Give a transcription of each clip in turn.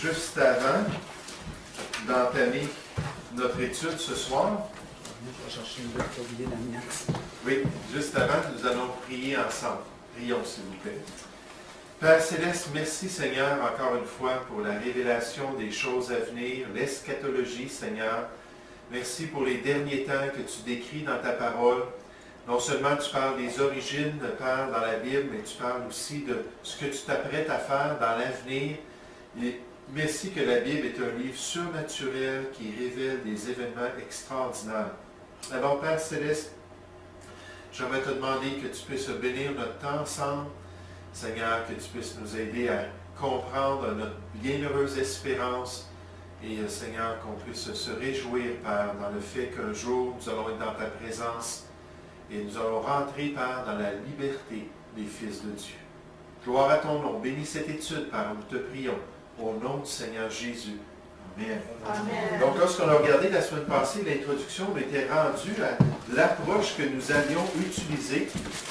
juste avant d'entamer notre étude ce soir, je vais chercher une boucle pour oublier la mienne. oui, juste avant, nous allons prier ensemble. Prions, s'il vous plaît. Père Céleste, merci Seigneur encore une fois pour la révélation des choses à venir, l'eschatologie Seigneur. Merci pour les derniers temps que tu décris dans ta parole. Non seulement tu parles des origines, Père, dans la Bible, mais tu parles aussi de ce que tu t'apprêtes à faire dans l'avenir. Et merci que la Bible est un livre surnaturel qui révèle des événements extraordinaires. Alors, Père Céleste, j'aimerais te demander que tu puisses bénir notre temps ensemble. Seigneur, que tu puisses nous aider à comprendre notre bienheureuse espérance. Et Seigneur, qu'on puisse se réjouir, Père, dans le fait qu'un jour, nous allons être dans ta présence et nous allons rentrer, Père, dans la liberté des fils de Dieu. Gloire à ton nom. Bénis cette étude, Père, nous te prions. Au nom du Seigneur Jésus. Amen. Amen. Donc, lorsqu'on a regardé la semaine passée, l'introduction, on était rendu à l'approche que nous allions utiliser.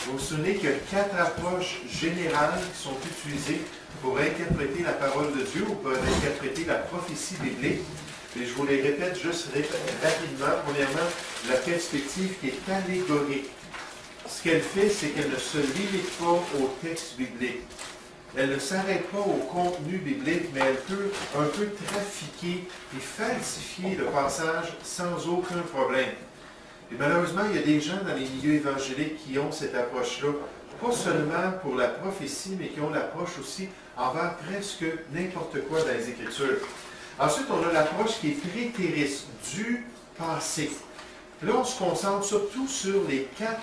Vous vous souvenez qu'il y a 4 approches générales qui sont utilisées pour interpréter la parole de Dieu ou pour interpréter la prophétie biblique. Et je vous les répète juste rapidement. Premièrement, la perspective qui est allégorique. Ce qu'elle fait, c'est qu'elle ne se limite pas au texte biblique. Elle ne s'arrête pas au contenu biblique, mais elle peut un peu trafiquer et falsifier le passage sans aucun problème. Et malheureusement, il y a des gens dans les milieux évangéliques qui ont cette approche-là, pas seulement pour la prophétie, mais qui ont l'approche aussi envers presque n'importe quoi dans les Écritures. Ensuite, on a l'approche qui est prétériste, du passé. Là, on se concentre surtout sur les 4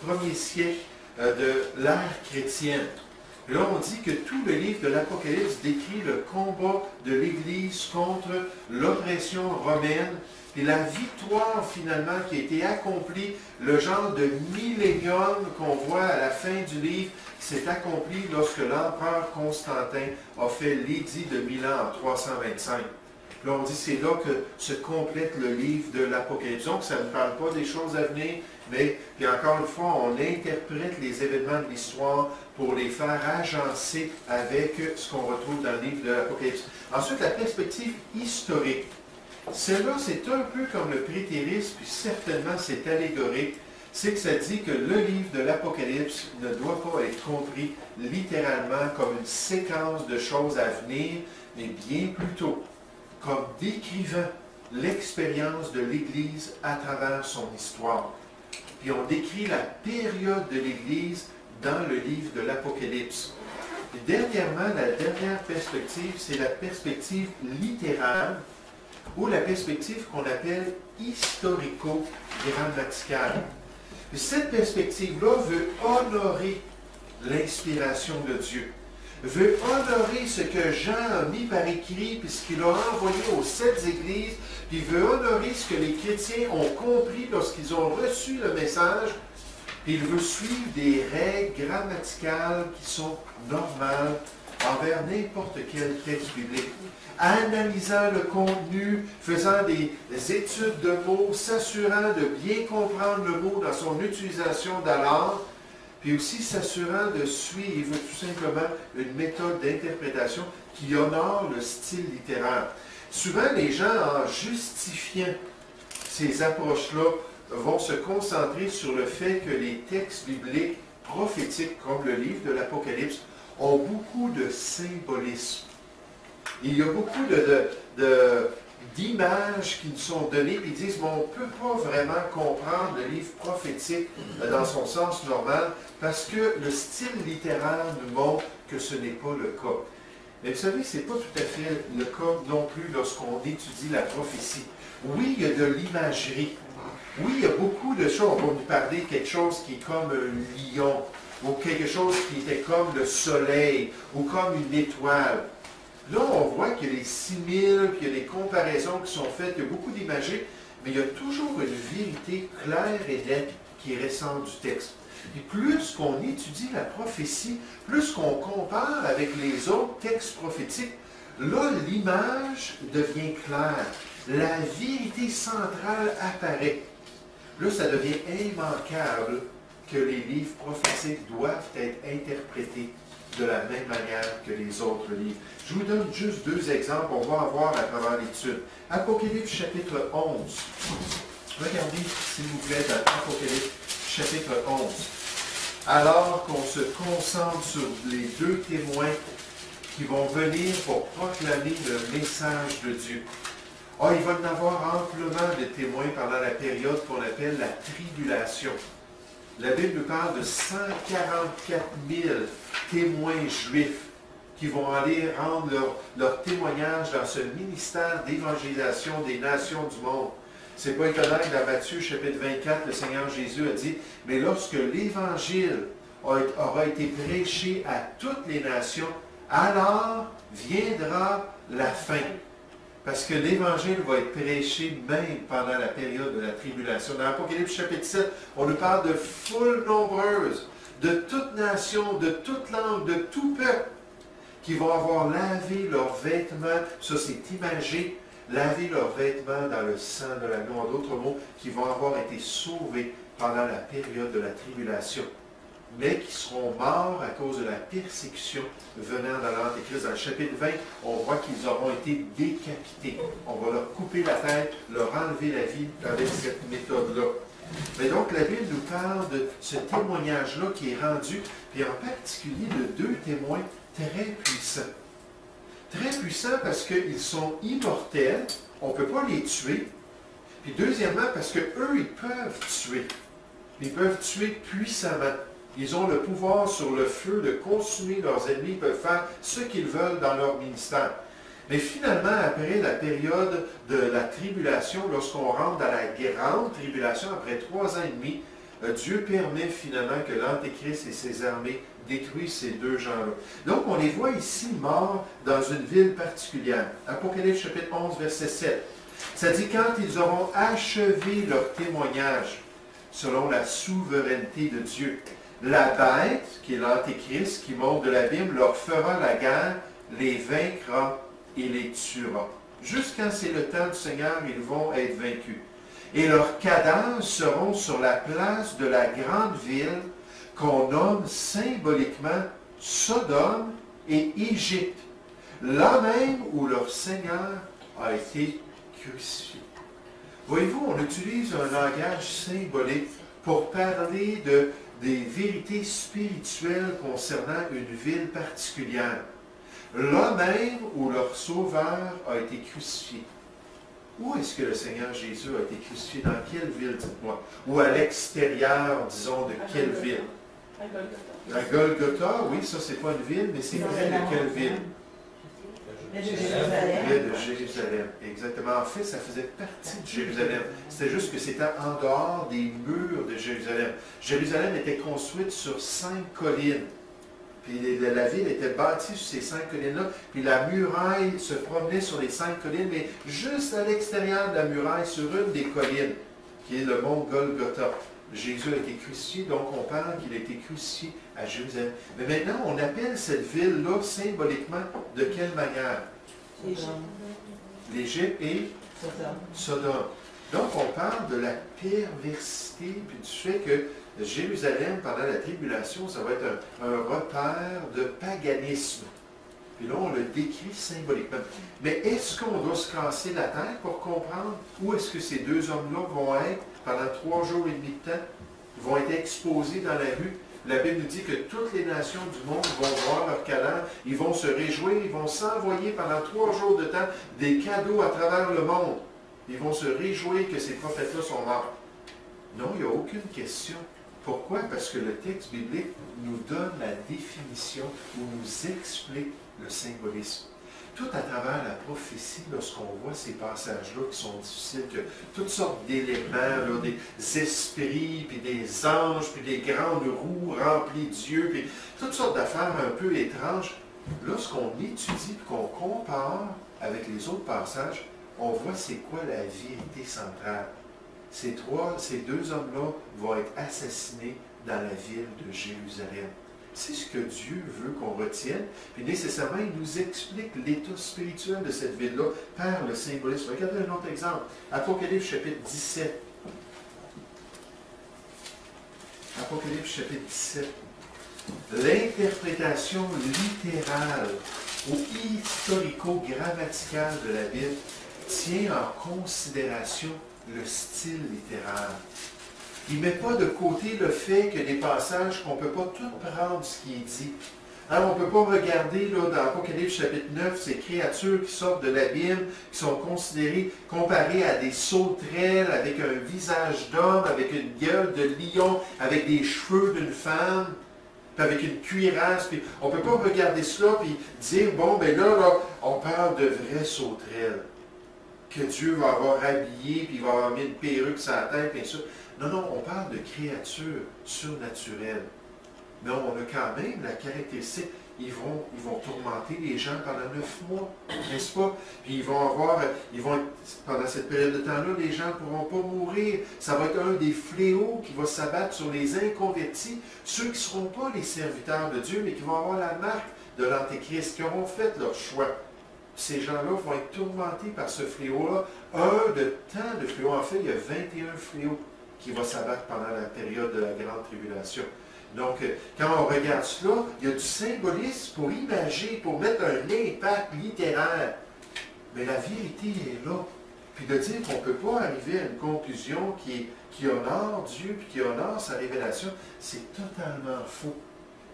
premiers siècles de l'ère chrétienne. Là, on dit que tout le livre de l'Apocalypse décrit le combat de l'Église contre l'oppression romaine et la victoire finalement qui a été accomplie, le genre de millénium qu'on voit à la fin du livre, s'est accompli lorsque l'empereur Constantin a fait l'édit de Milan en 325. Là, on dit que c'est là que se complète le livre de l'Apocalypse. Donc, ça ne parle pas des choses à venir, mais puis encore une fois, on interprète les événements de l'histoire pour les faire agencer avec ce qu'on retrouve dans le livre de l'Apocalypse. Ensuite, la perspective historique. Celle-là, c'est un peu comme le prétérisme, puis certainement c'est allégorique. C'est que ça dit que le livre de l'Apocalypse ne doit pas être compris littéralement comme une séquence de choses à venir, mais bien plutôt comme décrivant l'expérience de l'Église à travers son histoire. Puis on décrit la période de l'Église dans le livre de l'Apocalypse. Et dernièrement, la dernière perspective, c'est la perspective littérale, ou la perspective qu'on appelle historico-grammaticale. Et cette perspective-là veut honorer l'inspiration de Dieu, veut honorer ce que Jean a mis par écrit, puis ce qu'il a envoyé aux 7 églises, puis veut honorer ce que les chrétiens ont compris lorsqu'ils ont reçu le message, puis il veut suivre des règles grammaticales qui sont normales envers n'importe quel texte biblique. Analysant le contenu, faisant des études de mots, s'assurant de bien comprendre le mot dans son utilisation d'alors, puis aussi s'assurant de suivre tout simplement une méthode d'interprétation qui honore le style littéraire. Souvent, les gens, en justifiant ces approches-là, vont se concentrer sur le fait que les textes bibliques prophétiques, comme le livre de l'Apocalypse, ont beaucoup de symbolisme. Il y a beaucoup d'images qui nous sont données, et ils disent, mais on ne peut pas vraiment comprendre le livre prophétique dans son sens normal, parce que le style littéraire nous montre que ce n'est pas le cas. Mais vous savez, ce n'est pas tout à fait le cas non plus lorsqu'on étudie la prophétie. Oui, il y a de l'imagerie. Oui, il y a beaucoup de choses. On va nous parler de quelque chose qui est comme un lion, ou quelque chose qui était comme le soleil, ou comme une étoile. Là, on voit qu'il y a des similes, puis il y a des comparaisons qui sont faites, il y a beaucoup d'imagerie, mais il y a toujours une vérité claire et nette qui ressort du texte. Et plus qu'on étudie la prophétie, plus qu'on compare avec les autres textes prophétiques, là, l'image devient claire. La vérité centrale apparaît. Là, ça devient immanquable que les livres prophétiques doivent être interprétés de la même manière que les autres livres. Je vous donne juste deux exemples, on va en voir à travers l'étude. Apocalypse chapitre 11. Regardez, s'il vous plaît, dans Apocalypse chapitre 11. Alors qu'on se concentre sur les deux témoins qui vont venir pour proclamer le message de Dieu. Ah, il va y en avoir amplement de témoins pendant la période qu'on appelle la tribulation. La Bible nous parle de 144 000 témoins juifs qui vont aller rendre leur témoignage dans ce ministère d'évangélisation des nations du monde. C'est pas étonnant que dans Matthieu chapitre 24, le Seigneur Jésus a dit, mais lorsque l'Évangile aura été prêché à toutes les nations, alors viendra la fin. Parce que l'Évangile va être prêché même pendant la période de la tribulation. Dans Apocalypse chapitre 7, on nous parle de foules nombreuses, de toute nation, de toute langue, de tout peuple, qui vont avoir lavé leurs vêtements, ça c'est imagé, laver leurs vêtements dans le sang de l'agneau, en d'autres mots, qui vont avoir été sauvés pendant la période de la tribulation, mais qui seront morts à cause de la persécution venant de l'Antéchrist. Dans le chapitre 20, on voit qu'ils auront été décapités. On va leur couper la tête, leur enlever la vie avec cette méthode-là. Mais donc, la Bible nous parle de ce témoignage-là qui est rendu, puis en particulier de deux témoins très puissants. Très puissants parce qu'ils sont immortels, on ne peut pas les tuer. Puis deuxièmement, parce qu'eux, ils peuvent tuer. Ils peuvent tuer puissamment. Ils ont le pouvoir sur le feu de consumer leurs ennemis, ils peuvent faire ce qu'ils veulent dans leur ministère. Mais finalement, après la période de la tribulation, lorsqu'on rentre dans la grande tribulation, après 3 ans et demi, Dieu permet finalement que l'Antéchrist et ses armées détruisent ces deux gens-là. Donc, on les voit ici morts dans une ville particulière. Apocalypse chapitre 11, verset 7. Ça dit, quand ils auront achevé leur témoignage, selon la souveraineté de Dieu, la bête, qui est l'Antéchrist, qui monte de l'abîme, leur fera la guerre, les vaincra et les tuera. Jusqu'à c'est le temps du Seigneur, ils vont être vaincus. Et leurs cadavres seront sur la place de la grande ville qu'on nomme symboliquement Sodome et Égypte, là même où leur Seigneur a été crucifié. Voyez-vous, on utilise un langage symbolique pour parler des vérités spirituelles concernant une ville particulière. Là même où leur Sauveur a été crucifié. Où est-ce que le Seigneur Jésus a été crucifié? Dans quelle ville, dites-moi? Ou à l'extérieur, disons, de quelle ville? À Golgotha, oui, ça c'est pas une ville, mais c'est près de quelle ville? Près de Jérusalem. Exactement. En fait, ça faisait partie de Jérusalem. C'était juste que c'était en dehors des murs de Jérusalem. Jérusalem était construite sur 5 collines. Puis la ville était bâtie sur ces 5 collines-là. Puis la muraille se promenait sur les 5 collines, mais juste à l'extérieur de la muraille, sur une des collines, qui est le mont Golgotha. Jésus a été crucifié, donc on parle qu'il a été crucifié à Jérusalem. Mais maintenant, on appelle cette ville-là symboliquement de quelle manière? L'Égypte et Sodome. Donc on parle de la perversité, puis du fait que Jérusalem, pendant la tribulation, ça va être un repère de paganisme. Puis là, on le décrit symboliquement. Mais est-ce qu'on doit se casser la tête pour comprendre où est-ce que ces deux hommes-là vont être pendant 3 jours et demi de temps? Ils vont être exposés dans la rue. La Bible nous dit que toutes les nations du monde vont voir leur cadavre, ils vont se réjouir, ils vont s'envoyer pendant 3 jours de temps des cadeaux à travers le monde. Ils vont se réjouir que ces prophètes-là sont morts. Non, il n'y a aucune question. Pourquoi? Parce que le texte biblique nous donne la définition ou nous explique le symbolisme. Tout à travers la prophétie, lorsqu'on voit ces passages-là qui sont difficiles, que toutes sortes d'éléments, des esprits, puis des anges, puis des grandes roues remplies de Dieu, puis toutes sortes d'affaires un peu étranges, lorsqu'on étudie et qu'on compare avec les autres passages, on voit c'est quoi la vérité centrale. Ces deux hommes-là vont être assassinés dans la ville de Jérusalem. C'est ce que Dieu veut qu'on retienne. Puis nécessairement, il nous explique l'état spirituel de cette ville-là par le symbolisme. Regardez un autre exemple. Apocalypse chapitre 17. Apocalypse chapitre 17. L'interprétation littérale ou historico-grammaticale de la Bible tient en considération le style littéral. Il ne met pas de côté le fait que des passages qu'on ne peut pas tout prendre ce qui est dit. Alors, on ne peut pas regarder là, dans Apocalypse chapitre 9, ces créatures qui sortent de l'abîme, qui sont considérées, comparées à des sauterelles, avec un visage d'homme, avec une gueule de lion, avec des cheveux d'une femme, puis avec une cuirasse. Puis on ne peut pas regarder cela et dire, bon, ben là, on parle de vraies sauterelles, que Dieu va avoir habillé, puis il va avoir mis une perruque sur la tête, bien sûr. Non, non, on parle de créatures surnaturelles. Mais on a quand même la caractéristique, ils vont tourmenter les gens pendant 9 mois, n'est-ce pas? Puis pendant cette période de temps-là, les gens ne pourront pas mourir. Ça va être un des fléaux qui va s'abattre sur les inconvertis, ceux qui ne seront pas les serviteurs de Dieu, mais qui vont avoir la marque de l'Antéchrist, qui auront fait leur choix. Ces gens-là vont être tourmentés par ce fléau-là. Tant de fléaux. En fait, il y a 21 fléaux qui vont s'abattre pendant la période de la grande tribulation. Donc, quand on regarde cela, il y a du symbolisme pour imager, pour mettre un impact littéraire. Mais la vérité est là. Puis de dire qu'on ne peut pas arriver à une conclusion qui honore Dieu, puis qui honore sa révélation, c'est totalement faux.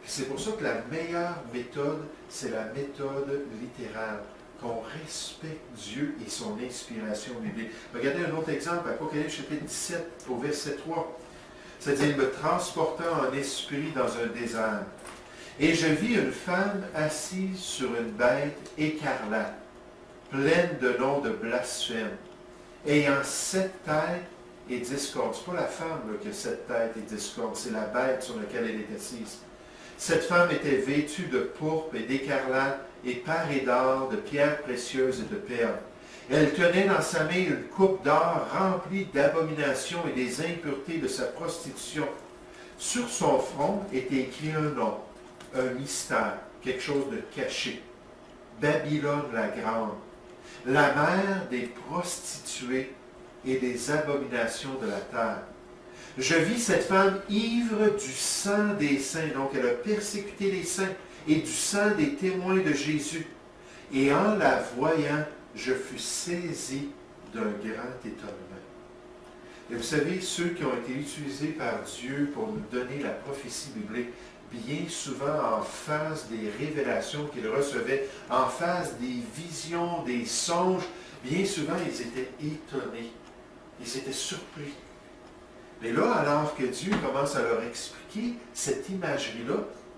Puis c'est pour ça que la meilleure méthode, c'est la méthode littéraire. Qu'on respecte Dieu et son inspiration biblique. Regardez un autre exemple, Apocalypse chapitre 17, au verset 3. C'est-à-dire, il me transporta en esprit dans un désert. Et je vis une femme assise sur une bête écarlate, pleine de noms de blasphème, ayant 7 têtes et 10 cornes. Ce n'est pas la femme là, qui a 7 têtes et 10 cornes, c'est la bête sur laquelle elle est assise. Cette femme était vêtue de pourpre et d'écarlate et parée d'or, de pierres précieuses et de perles. Elle tenait dans sa main une coupe d'or remplie d'abominations et des impuretés de sa prostitution. Sur son front était écrit un nom, un mystère, quelque chose de caché. Babylone la grande, la mère des prostituées et des abominations de la terre. Je vis cette femme ivre du sang des saints, donc elle a persécuté les saints, et du sang des témoins de Jésus. Et en la voyant, je fus saisi d'un grand étonnement. Et vous savez, ceux qui ont été utilisés par Dieu pour nous donner la prophétie biblique, bien souvent en face des révélations qu'ils recevaient, en face des visions, des songes, bien souvent ils étaient étonnés, ils étaient surpris. Mais là, alors que Dieu commence à leur expliquer cette imagerie-là,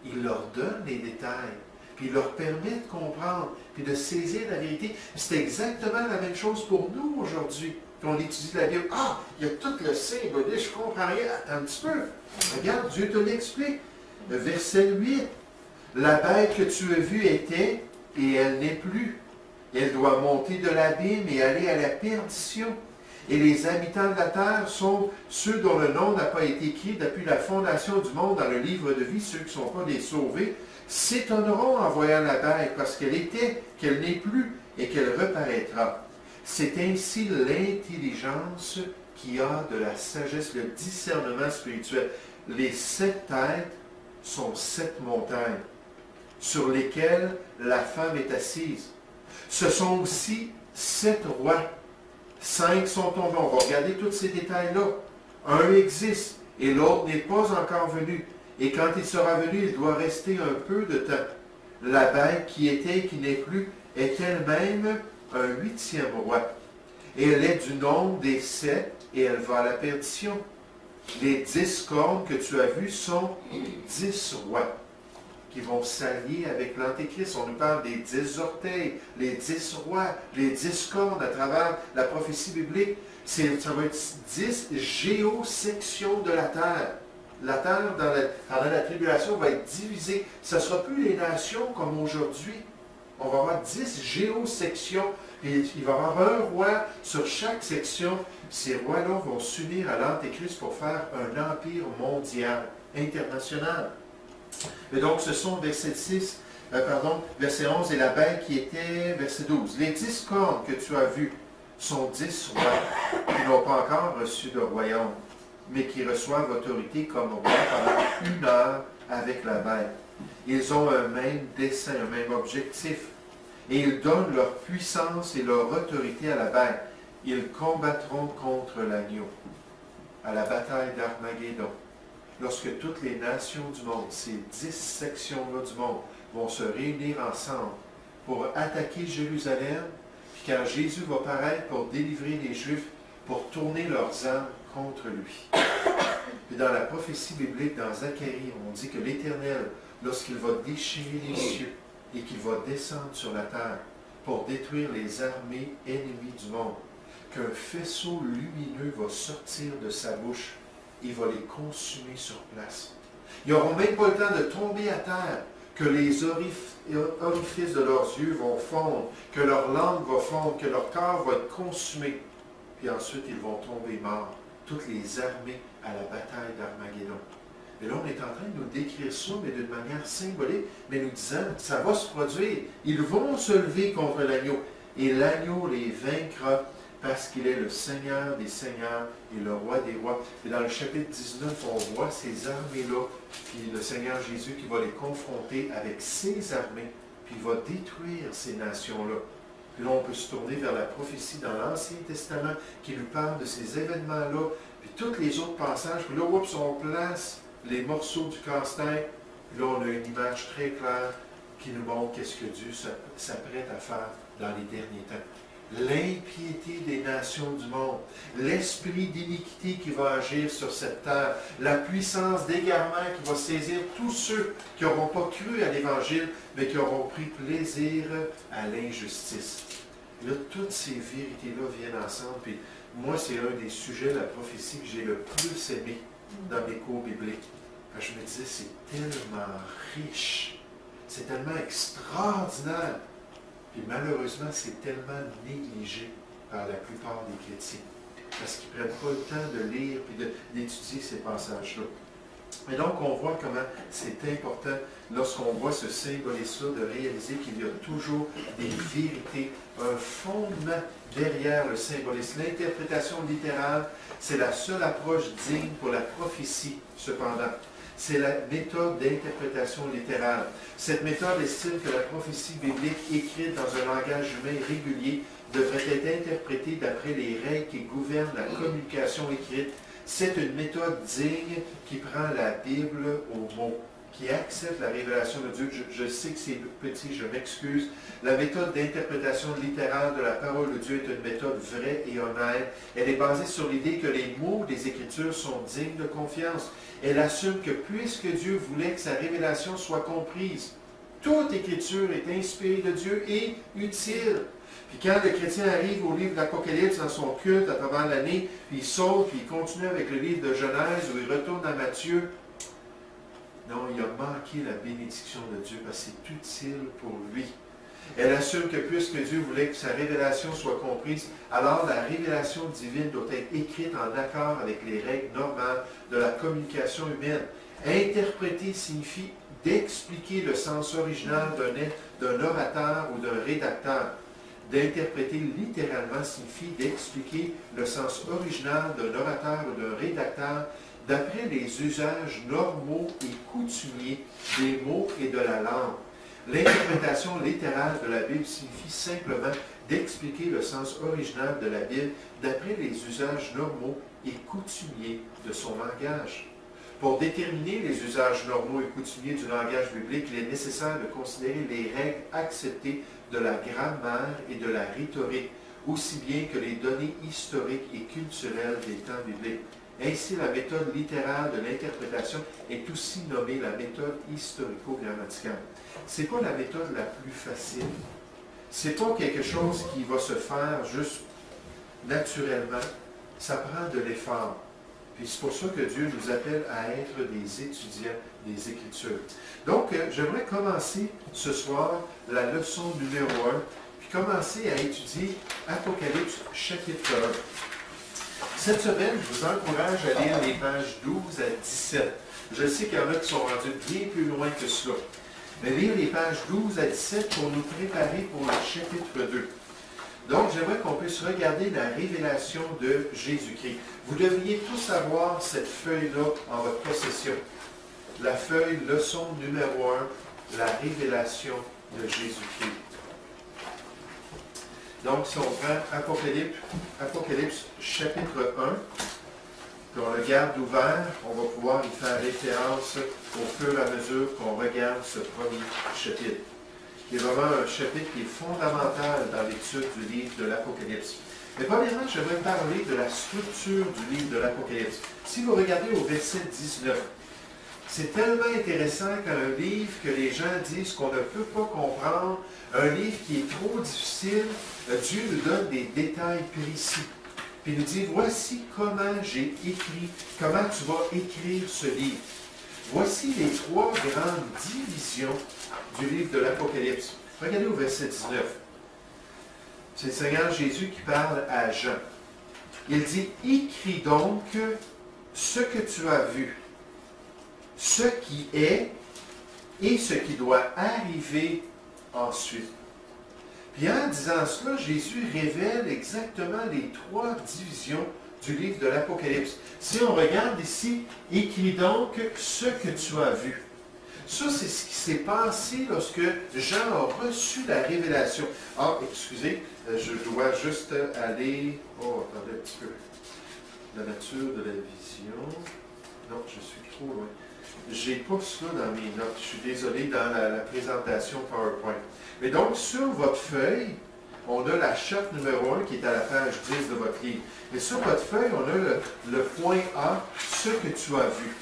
il leur donne les détails, puis il leur permet de comprendre, puis de saisir la vérité. C'est exactement la même chose pour nous aujourd'hui, quand on étudie la Bible. Ah, il y a tout le symbolisme, je ne comprends rien. Attends un petit peu. Regarde, Dieu te l'explique. Le verset 8. La bête que tu as vue était, et elle n'est plus. Elle doit monter de l'abîme et aller à la perdition. Et les habitants de la terre sont ceux dont le nom n'a pas été écrit depuis la fondation du monde dans le livre de vie, ceux qui ne sont pas des sauvés, s'étonneront en voyant la bête, parce qu'elle était, qu'elle n'est plus, et qu'elle reparaîtra. C'est ainsi l'intelligence qui a de la sagesse, le discernement spirituel. Les 7 têtes sont 7 montagnes, sur lesquelles la femme est assise. Ce sont aussi 7 rois. 5 sont tombés. On va regarder tous ces détails-là. Un existe et l'autre n'est pas encore venu. Et quand il sera venu, il doit rester un peu de temps. La bête qui était et qui n'est plus est elle-même un 8e roi. Et elle est du nombre des 7 et elle va à la perdition. Les 10 cornes que tu as vues sont 10 rois qui vont s'allier avec l'Antéchrist. On nous parle des 10 orteils, les 10 rois, les 10 cornes à travers la prophétie biblique. Ça va être 10 géosections de la terre. La terre, pendant la tribulation, va être divisée. Ce ne sera plus les nations comme aujourd'hui. On va avoir 10 géosections. Et il va y avoir un roi sur chaque section. Ces rois-là vont s'unir à l'Antéchrist pour faire un empire mondial, international. Et donc, ce sont verset 11, et la bête qui était, verset 12. Les 10 cornes que tu as vues sont 10 rois qui n'ont pas encore reçu de royaume, mais qui reçoivent autorité comme roi pendant 1 heure avec la bête. Ils ont un même dessein, un même objectif. Et ils donnent leur puissance et leur autorité à la bête. Ils combattront contre l'agneau à la bataille d'Armageddon. Lorsque toutes les nations du monde, ces 10 sections-là du monde, vont se réunir ensemble pour attaquer Jérusalem, puis quand Jésus va paraître pour délivrer les Juifs, pour tourner leurs armes contre lui. Puis dans la prophétie biblique, dans Zacharie, on dit que l'Éternel, lorsqu'il va déchirer les cieux et qu'il va descendre sur la terre pour détruire les armées ennemies du monde, qu'un faisceau lumineux va sortir de sa bouche et va les consumer sur place. Ils n'auront même pas le temps de tomber à terre, que les orifices de leurs yeux vont fondre, que leur langue va fondre, que leur corps va être consumé. Puis ensuite, ils vont tomber morts, toutes les armées à la bataille d'Armageddon. Et là, on est en train de nous décrire ça, mais d'une manière symbolique, mais nous disant, ça va se produire. Ils vont se lever contre l'agneau, et l'agneau les vaincra, parce qu'il est le Seigneur des seigneurs et le Roi des rois. Et dans le chapitre 19, on voit ces armées-là, puis le Seigneur Jésus qui va les confronter avec ses armées, puis il va détruire ces nations-là. Puis là, on peut se tourner vers la prophétie dans l'Ancien Testament qui nous parle de ces événements-là, puis tous les autres passages. Puis là, oups, on place les morceaux du casse-tête. Puis là, on a une image très claire qui nous montre qu'est-ce que Dieu s'apprête à faire dans les derniers temps. L'impiété des nations du monde, l'esprit d'iniquité qui va agir sur cette terre, la puissance d'égarement qui va saisir tous ceux qui n'auront pas cru à l'Évangile, mais qui auront pris plaisir à l'injustice. Là, toutes ces vérités-là viennent ensemble. Puis moi, c'est un des sujets de la prophétie que j'ai le plus aimé dans mes cours bibliques. Je me disais, c'est tellement riche, c'est tellement extraordinaire. Puis malheureusement, c'est tellement négligé par la plupart des chrétiens, parce qu'ils ne prennent pas le temps de lire et d'étudier ces passages-là. Et donc, on voit comment c'est important, lorsqu'on voit ce symbolisme-là, de réaliser qu'il y a toujours des vérités, un fondement derrière le symbolisme. L'interprétation littérale, c'est la seule approche digne pour la prophétie, cependant. C'est la méthode d'interprétation littérale. Cette méthode estime que la prophétie biblique écrite dans un langage humain régulier devrait être interprétée d'après les règles qui gouvernent la communication écrite. C'est une méthode digne qui prend la Bible au mot, qui accepte la révélation de Dieu. Je sais que c'est petit, je m'excuse. La méthode d'interprétation littérale de la parole de Dieu est une méthode vraie et honnête. Elle est basée sur l'idée que les mots des Écritures sont dignes de confiance. Elle assume que puisque Dieu voulait que sa révélation soit comprise, toute Écriture est inspirée de Dieu et utile. Puis quand le chrétien arrive au livre de l'Apocalypse dans son culte à travers l'année, puis il saute, puis il continue avec le livre de Genèse, où il retourne à Matthieu, non, il a manqué la bénédiction de Dieu parce que c'est utile pour lui. Elle assume que puisque Dieu voulait que sa révélation soit comprise, alors la révélation divine doit être écrite en accord avec les règles normales de la communication humaine. Interpréter signifie d'expliquer le sens original d'un orateur ou d'un rédacteur. D'interpréter littéralement signifie d'expliquer le sens original d'un orateur ou d'un rédacteur d'après les usages normaux et coutumiers des mots et de la langue. L'interprétation littérale de la Bible signifie simplement d'expliquer le sens original de la Bible d'après les usages normaux et coutumiers de son langage. Pour déterminer les usages normaux et coutumiers du langage biblique, il est nécessaire de considérer les règles acceptées de la grammaire et de la rhétorique, aussi bien que les données historiques et culturelles des temps bibliques. Ainsi, la méthode littérale de l'interprétation est aussi nommée la méthode historico-grammaticale. Ce n'est pas la méthode la plus facile. Ce n'est pas quelque chose qui va se faire juste naturellement. Ça prend de l'effort. Puis c'est pour ça que Dieu nous appelle à être des étudiants des Écritures. Donc, j'aimerais commencer ce soir la leçon numéro 1, puis commencer à étudier Apocalypse chapitre 1. Cette semaine, je vous encourage à lire les pages 12 à 17. Je sais qu'il y en a qui sont rendus bien plus loin que cela. Mais lire les pages 12 à 17 pour nous préparer pour le chapitre 2. Donc, j'aimerais qu'on puisse regarder la révélation de Jésus-Christ. Vous devriez tous avoir cette feuille-là en votre possession. la feuille leçon numéro 1, la révélation de Jésus-Christ. Donc, si on prend Apocalypse chapitre 1, puis on le garde ouvert, on va pouvoir y faire référence au fur et à mesure qu'on regarde ce premier chapitre, qui est vraiment un chapitre qui est fondamental dans l'étude du livre de l'Apocalypse. Mais premièrement, j'aimerais parler de la structure du livre de l'Apocalypse. Si vous regardez au verset 19, c'est tellement intéressant qu'un livre que les gens disent qu'on ne peut pas comprendre, un livre qui est trop difficile, Dieu nous donne des détails précis. Puis il nous dit, voici comment j'ai écrit, comment tu vas écrire ce livre. Voici les 3 grandes divisions du livre de l'Apocalypse. Regardez au verset 19. C'est le Seigneur Jésus qui parle à Jean. Il dit, écris donc ce que tu as vu, ce qui est et ce qui doit arriver ensuite. Puis en disant cela, Jésus révèle exactement les 3 divisions du livre de l'Apocalypse. Si on regarde ici, écris donc ce que tu as vu. Ça, c'est ce qui s'est passé lorsque Jean a reçu la révélation. Ah, excusez, je dois juste aller... Oh, attendez un petit peu. La nature de la vision... Non, je suis trop loin. J'ai pas cela dans mes notes. Je suis désolé dans la présentation PowerPoint. Mais donc, sur votre feuille, on a la charte numéro 1 qui est à la page 10 de votre livre. Et sur votre feuille, on a le point A, ce que tu as vu.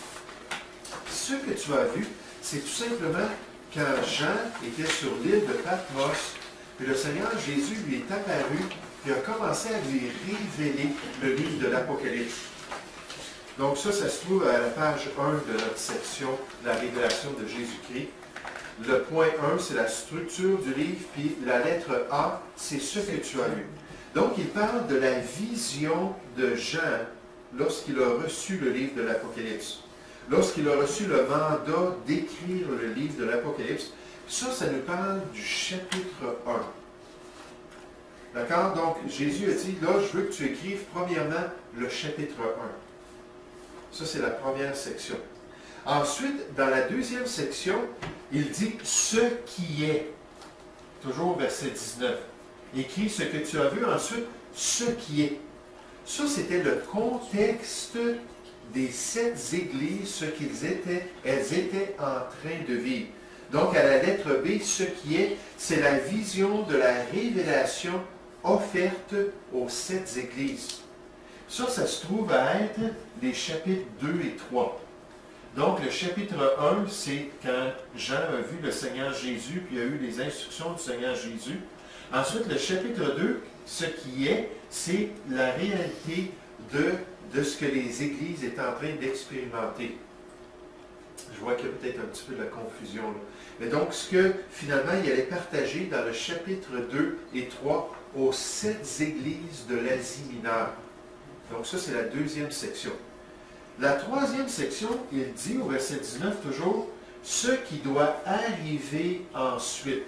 Ce que tu as vu, c'est tout simplement quand Jean était sur l'île de Patmos, puis le Seigneur Jésus lui est apparu, puis a commencé à lui révéler le livre de l'Apocalypse. Donc ça se trouve à la page 1 de notre section, la révélation de Jésus-Christ. Le point 1, c'est la structure du livre, puis la lettre A, c'est ce que tu as vu. Donc, il parle de la vision de Jean lorsqu'il a reçu le livre de l'Apocalypse. Lorsqu'il a reçu le mandat d'écrire le livre de l'Apocalypse, ça nous parle du chapitre 1. D'accord? Donc, Jésus a dit, là, je veux que tu écrives premièrement le chapitre 1. Ça, c'est la première section. Ensuite, dans la deuxième section, il dit « ce qui est ». Toujours verset 19. Écris ce que tu as vu, ensuite « ce qui est ». Ça, c'était le contexte des 7 églises, ce elles étaient en train de vivre. Donc, à la lettre B, ce qui est, c'est la vision de la révélation offerte aux 7 églises. Ça se trouve à être les chapitres 2 et 3. Donc, le chapitre 1, c'est quand Jean a vu le Seigneur Jésus, puis il a eu les instructions du Seigneur Jésus. Ensuite, le chapitre 2, ce qui est, c'est la réalité de ce que les églises étaient en train d'expérimenter. Je vois qu'il y a peut-être un petit peu de la confusion là. Mais donc, ce que finalement, il allait partager dans le chapitre 2 et 3 aux 7 églises de l'Asie mineure. Donc, ça, c'est la deuxième section. La troisième section, il dit au verset 19 toujours, ce qui doit arriver ensuite.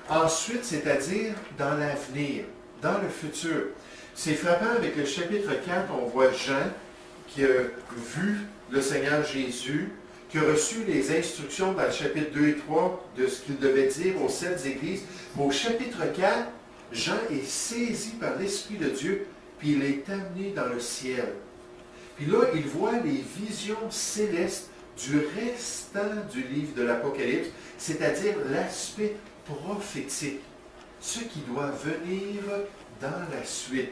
Ensuite, c'est-à-dire dans l'avenir, dans le futur. C'est frappant avec le chapitre 4, on voit Jean qui a vu le Seigneur Jésus, qui a reçu les instructions dans le chapitre 2 et 3 de ce qu'il devait dire aux 7 églises. Au chapitre 4, Jean est saisi par l'Esprit de Dieu, puis il est amené dans le ciel. Puis là, il voit les visions célestes du restant du livre de l'Apocalypse, c'est-à-dire l'aspect prophétique, ce qui doit venir dans la suite.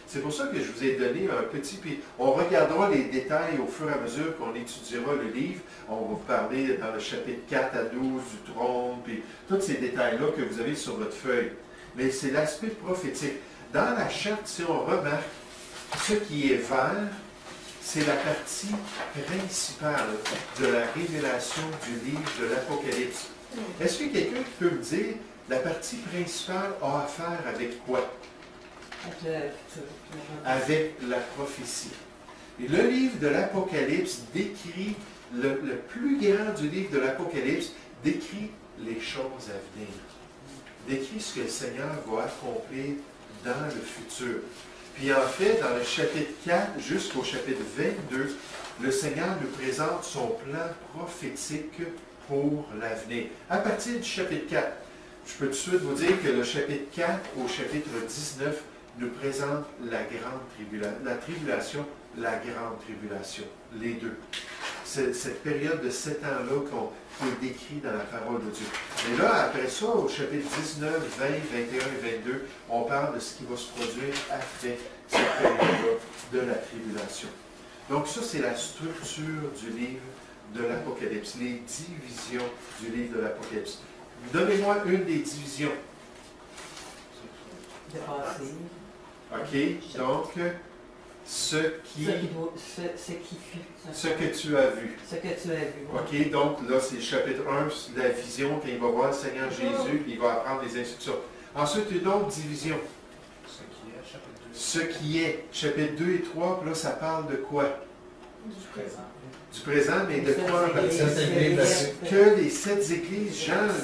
C'est pour ça que je vous ai donné un petit... Puis on regardera les détails au fur et à mesure qu'on étudiera le livre. On va vous parler dans le chapitre 4 à 12 du trône, puis tous ces détails-là que vous avez sur votre feuille. Mais c'est l'aspect prophétique. Dans la charte, si on remarque, ce qui est vert, c'est la partie principale de la révélation du livre de l'Apocalypse. Est-ce que quelqu'un peut me dire, la partie principale a affaire avec quoi? Avec la prophétie. Et le livre de l'Apocalypse décrit, le plus grand du livre de l'Apocalypse, décrit les choses à venir. Décrit ce que le Seigneur va accomplir dans le futur. Puis en fait, dans le chapitre 4 jusqu'au chapitre 22, le Seigneur nous présente son plan prophétique pour l'avenir. À partir du chapitre 4, je peux tout de suite vous dire que le chapitre 4 au chapitre 19 nous présente la grande tribulation, la tribulation, la grande tribulation, les deux. C'est cette période de 7 ans-là qui est décrite dans la parole de Dieu. Et là, après ça, au chapitre 19, 20, 21 et 22, on parle de ce qui va se produire après cette période-là de la tribulation. Donc ça, c'est la structure du livre de l'Apocalypse, les divisions du livre de l'Apocalypse. Donnez-moi une des divisions. OK, donc, ce que tu as vu. Ce que tu as vu. OK, donc là, c'est le chapitre 1, la vision, quand il va voir le Seigneur Jésus, il va apprendre les instructions. Ensuite, une autre division. Ce qui est, chapitre 2 et 3, puis là, ça parle de quoi? Du présent. Du présent, mais de quoi? Que les 7 églises,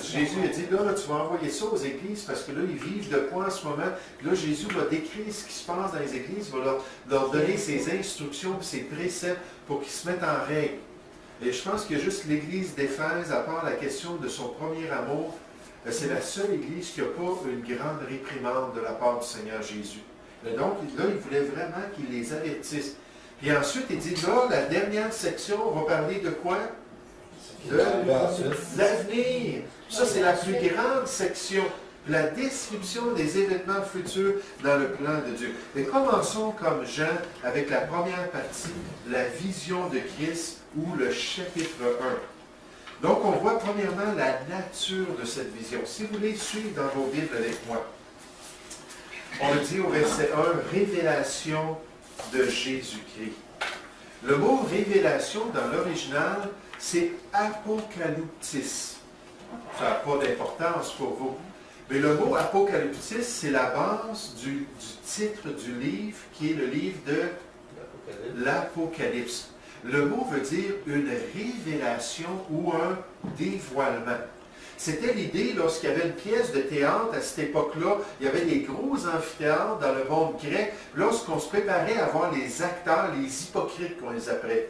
Jésus a dit, là, tu vas envoyer ça aux églises, parce que là, ils vivent de quoi en ce moment? Là, Jésus va décrire ce qui se passe dans les églises, il va leur donner ses instructions, ses préceptes, pour qu'ils se mettent en règle. Et je pense que juste l'église d'Éphèse, à part la question de son premier amour, c'est la seule église qui n'a pas une grande réprimande de la part du Seigneur Jésus. Et donc, là, il voulait vraiment qu'il les avertisse. Puis ensuite, il dit, là, la dernière section, on va parler de quoi? De l'avenir. Ça, c'est la plus grande section. La description des événements futurs dans le plan de Dieu. Et commençons comme Jean avec la première partie, la vision de Christ, ou le chapitre 1. Donc, on voit premièrement la nature de cette vision. Si vous voulez suivre dans vos Bibles avec moi, on le dit au verset 1, révélation de Jésus-Christ. Le mot révélation dans l'original, c'est apocalyptis. Ça n'a pas d'importance pour vous. Mais le mot apocalyptis, c'est la base du titre du livre, qui est le livre de l'Apocalypse. Le mot veut dire une révélation ou un dévoilement. C'était l'idée, lorsqu'il y avait une pièce de théâtre à cette époque-là, il y avait des gros amphithéâtres dans le monde grec, lorsqu'on se préparait à voir les acteurs, les hypocrites qu'on les appelait.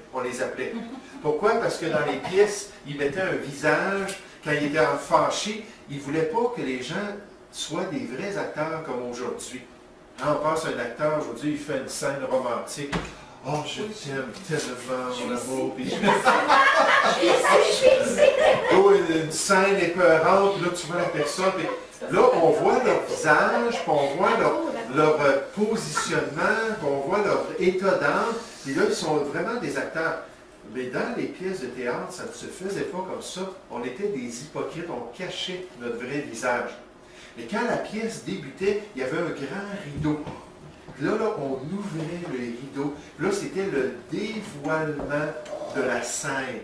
Pourquoi? Parce que dans les pièces, ils mettaient un visage, quand ils étaient fâchés, ils ne voulaient pas que les gens soient des vrais acteurs comme aujourd'hui. On pense à un acteur, aujourd'hui, il fait une scène romantique. Oh, je t'aime tellement, mon amour. Puis oh, une scène épeurante, puis là, tu vois la personne. Puis là, on voit leur visage, puis on voit leur positionnement, puis on voit leur état d'âme. Puis là, ils sont vraiment des acteurs. Mais dans les pièces de théâtre, ça ne se faisait pas comme ça. On était des hypocrites, on cachait notre vrai visage. Et quand la pièce débutait, il y avait un grand rideau. Là, on ouvrait le rideau. Là, c'était le dévoilement de la scène.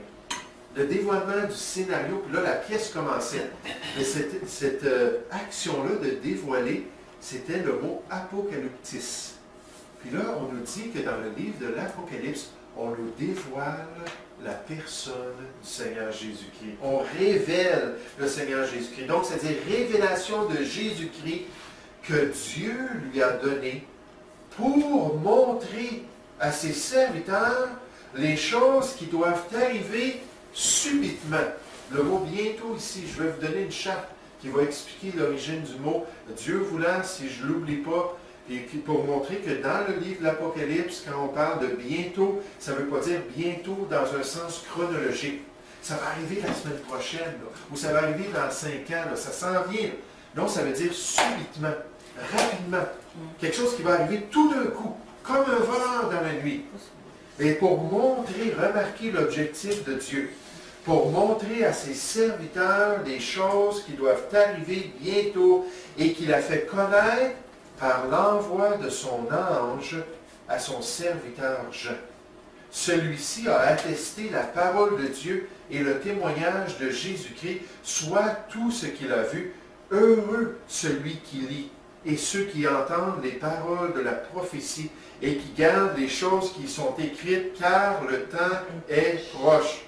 Le dévoilement du scénario. Puis là, la pièce commençait. Mais cette action-là de dévoiler, c'était le mot apocalyptis. Puis là, on nous dit que dans le livre de l'Apocalypse, on nous dévoile la personne du Seigneur Jésus-Christ. On révèle le Seigneur Jésus-Christ. Donc, c'est-à-dire révélation de Jésus-Christ que Dieu lui a donné pour montrer à ses serviteurs les choses qui doivent arriver subitement. Le mot bientôt ici, je vais vous donner une charte qui va expliquer l'origine du mot. Dieu voulant, si je ne l'oublie pas, et pour montrer que dans le livre de l'Apocalypse, quand on parle de bientôt, ça ne veut pas dire bientôt dans un sens chronologique. Ça va arriver la semaine prochaine, là, ou ça va arriver dans 5 ans, là, ça s'en vient. Non, ça veut dire subitement, rapidement. Quelque chose qui va arriver tout d'un coup, comme un voleur dans la nuit. Et pour montrer, remarquer l'objectif de Dieu, pour montrer à ses serviteurs des choses qui doivent arriver bientôt et qu'il a fait connaître par l'envoi de son ange à son serviteur Jean. Celui-ci a attesté la parole de Dieu et le témoignage de Jésus-Christ, soit tout ce qu'il a vu. Heureux celui qui lit et ceux qui entendent les paroles de la prophétie et qui gardent les choses qui y sont écrites, car le temps est proche.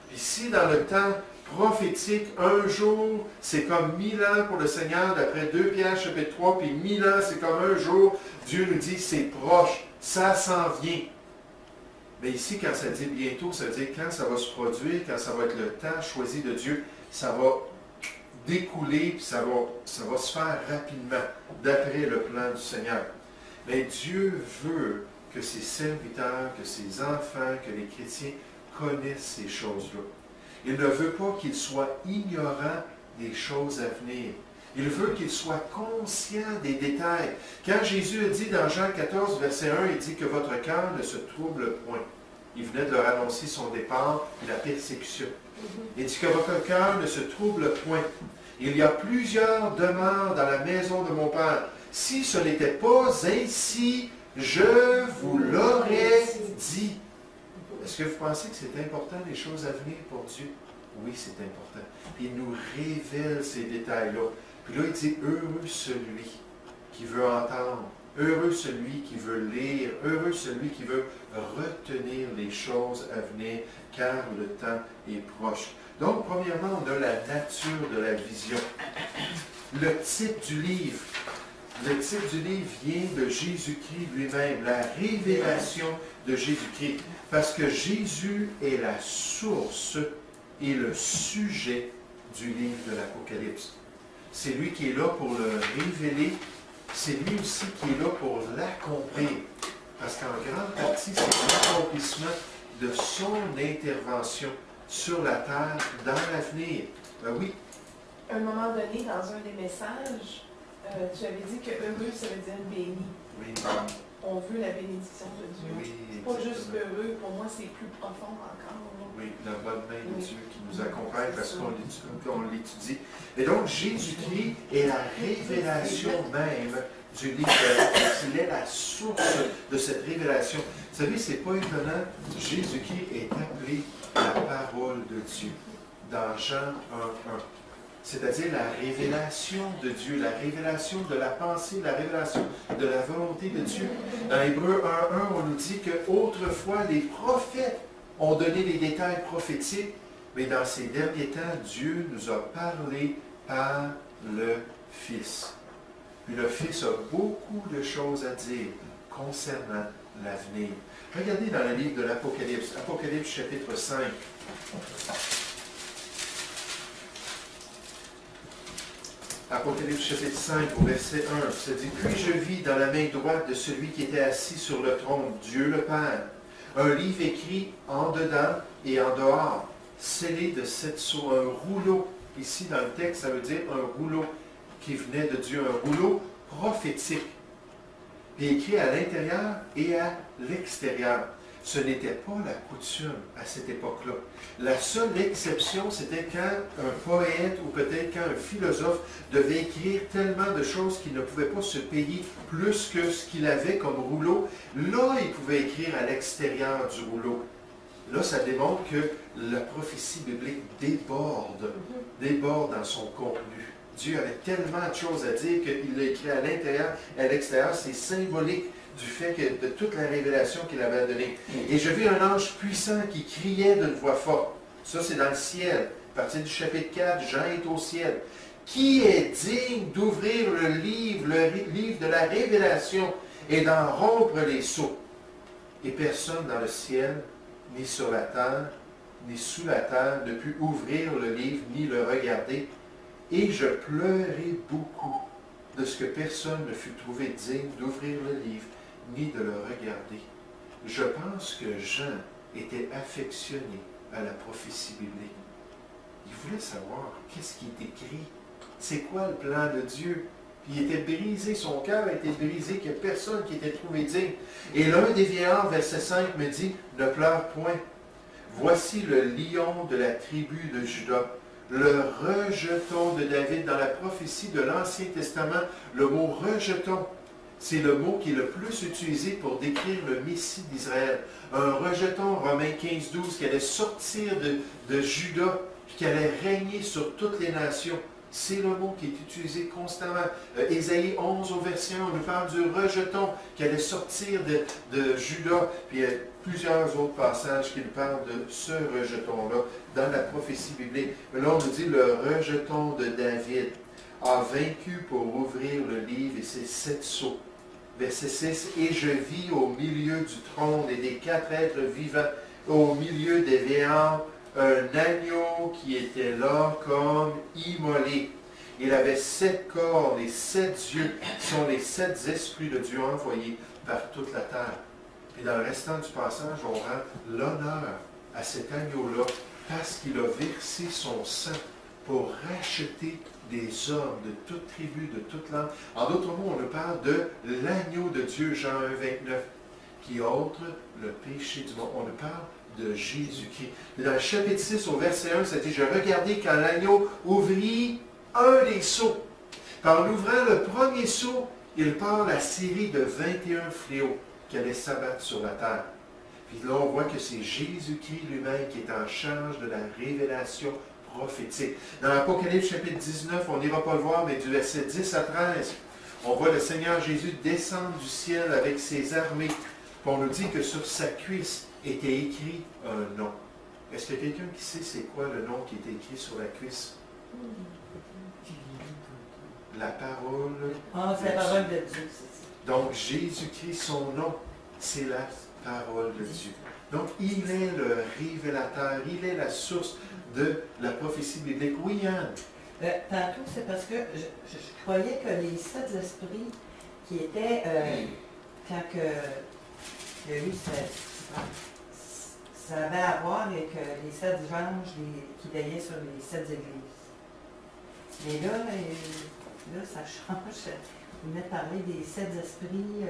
Puis si dans le temps prophétique, un jour, c'est comme 1000 ans pour le Seigneur, d'après 2 Pierre chapitre 3, puis 1000 ans, c'est comme un jour, Dieu nous dit, c'est proche, ça s'en vient. Mais ici, quand ça dit bientôt, ça veut dire quand ça va se produire, quand ça va être le temps choisi de Dieu, ça va découler, puis ça va se faire rapidement, d'après le plan du Seigneur. Mais Dieu veut que ses serviteurs, que ses enfants, que les chrétiens connaissent ces choses-là. Il ne veut pas qu'ils soient ignorants des choses à venir. Il veut qu'ils soient conscients des détails. Quand Jésus a dit dans Jean 14, verset 1, il dit que votre cœur ne se trouble point. Il venait de leur annoncer son départ et la persécution. Il dit que votre cœur ne se trouble point. Il y a plusieurs demeures dans la maison de mon Père. Si ce n'était pas ainsi, je vous l'aurais dit. Est-ce que vous pensez que c'est important, les choses à venir pour Dieu? Oui, c'est important. Puis il nous révèle ces détails-là. Puis là, il dit, heureux celui qui veut entendre, heureux celui qui veut lire, heureux celui qui veut retenir les choses à venir, car le temps est proche. Donc, premièrement, on a la nature de la vision. Le type du livre. Le type du livre vient de Jésus-Christ lui-même, la révélation de Jésus-Christ. Parce que Jésus est la source et le sujet du livre de l'Apocalypse. C'est lui qui est là pour le révéler, c'est lui aussi qui est là pour l'accomplir. Parce qu'en grande partie, c'est l'accomplissement de son intervention sur la terre dans l'avenir. Ben oui. À un moment donné, dans un des messages, tu avais dit que heureux, ça veut dire béni. Oui. On veut la bénédiction de Dieu. Oui, c'est pas juste heureux, pour moi, c'est plus profond encore. Oui, la bonne main de Dieu qui nous accompagne parce qu'on l'étudie. Et donc, Jésus-Christ est la révélation même du livre. Il est la source de cette révélation. Vous savez, c'est pas étonnant. Jésus-Christ est appelé la parole de Dieu dans Jean 1:1. C'est-à-dire la révélation de Dieu, la révélation de la pensée, la révélation de la volonté de Dieu. Dans Hébreux 1:1, on nous dit qu'autrefois, les prophètes ont donné les détails prophétiques, mais dans ces derniers temps, Dieu nous a parlé par le Fils. Puis le Fils a beaucoup de choses à dire concernant l'avenir. Regardez dans le livre de l'Apocalypse, Apocalypse chapitre 5. Apocalypse chapitre 5 au verset 1, ça dit « Puis je vis dans la main droite de celui qui était assis sur le trône, Dieu le Père, un livre écrit en dedans et en dehors, scellé de 7 sceaux, un rouleau. » Ici, dans le texte, ça veut dire un rouleau qui venait de Dieu, un rouleau prophétique. Et écrit à l'intérieur et à l'extérieur. Ce n'était pas la coutume à cette époque-là. La seule exception, c'était quand un poète ou peut-être quand un philosophe devait écrire tellement de choses qu'il ne pouvait pas se payer plus que ce qu'il avait comme rouleau. Là, il pouvait écrire à l'extérieur du rouleau. Là, ça démontre que la prophétie biblique déborde dans son contenu. Dieu avait tellement de choses à dire qu'il l'a écrit à l'intérieur et à l'extérieur. C'est symbolique du fait de toute la révélation qu'il avait donnée. Et je vis un ange puissant qui criait d'une voix forte. Ça, c'est dans le ciel. À partir du chapitre 4, Jean est au ciel. Qui est digne d'ouvrir le livre de la révélation et d'en rompre les sceaux? Et personne dans le ciel, ni sur la terre, ni sous la terre, ne put ouvrir le livre, ni le regarder. Et je pleurai beaucoup de ce que personne ne fut trouvé digne d'ouvrir le livre, ni de le regarder. Je pense que Jean était affectionné à la prophétie biblique. Il voulait savoir qu'est-ce qui est écrit, c'est quoi le plan de Dieu. Puis il était brisé, son cœur était brisé, qu'il n'y a personne qui était trouvé digne. Et l'un des vieillards, verset 5, me dit, ne pleure point. Voici le lion de la tribu de Juda, le rejeton de David. Dans la prophétie de l'Ancien Testament, le mot rejeton, c'est le mot qui est le plus utilisé pour décrire le Messie d'Israël. Un rejeton, Romains 15-12, qui allait sortir de Juda, puis qui allait régner sur toutes les nations. C'est le mot qui est utilisé constamment. Ésaïe 11 au verset 1, on nous parle du rejeton qui allait sortir de Juda. Puis il y a plusieurs autres passages qui nous parlent de ce rejeton-là dans la prophétie biblique. Mais là, on nous dit le rejeton de David a vaincu pour ouvrir le livre et ses 7 sceaux. Verset 6, « Et je vis au milieu du trône et des 4 êtres vivants, au milieu des véans, un agneau qui était là comme immolé. Il avait 7 cornes et 7 yeux, qui sont les 7 esprits de Dieu envoyés par toute la terre. » Et dans le restant du passage, on rend l'honneur à cet agneau-là parce qu'il a versé son sang pour racheter des hommes de toute tribu, de toute langue. En d'autres mots, on nous parle de l'agneau de Dieu, Jean 1, 29, qui ôte le péché du monde. On nous parle de Jésus-Christ. Et dans le chapitre 6, au verset 1, ça dit, « Je regardais quand l'agneau ouvrit un des sceaux. En ouvrant le premier sceau, il part la série de 21 fléaux qui allaient s'abattre sur la terre. » Puis là, on voit que c'est Jésus-Christ lui-même qui est en charge de la révélation prophétique. Dans l'Apocalypse chapitre 19, on n'ira pas le voir, mais du verset 10 à 13, on voit le Seigneur Jésus descendre du ciel avec ses armées. Puis on nous dit que sur sa cuisse était écrit un nom. Est-ce qu'il y a quelqu'un qui sait c'est quoi le nom qui est écrit sur la cuisse? La parole. Ah, c'est la parole de Dieu, c'est ça. Donc Jésus-Christ, son nom, c'est la parole de Dieu. Donc il est le révélateur, il est la source de la prophétie biblique. Oui, Yann? Tantôt, c'est parce que je croyais que les 7 esprits qui étaient, quand que, il y a eu ça avait à voir avec les 7 anges qui veillaient sur les 7 églises. Mais là, ça change. Vous venez de parler des 7 esprits,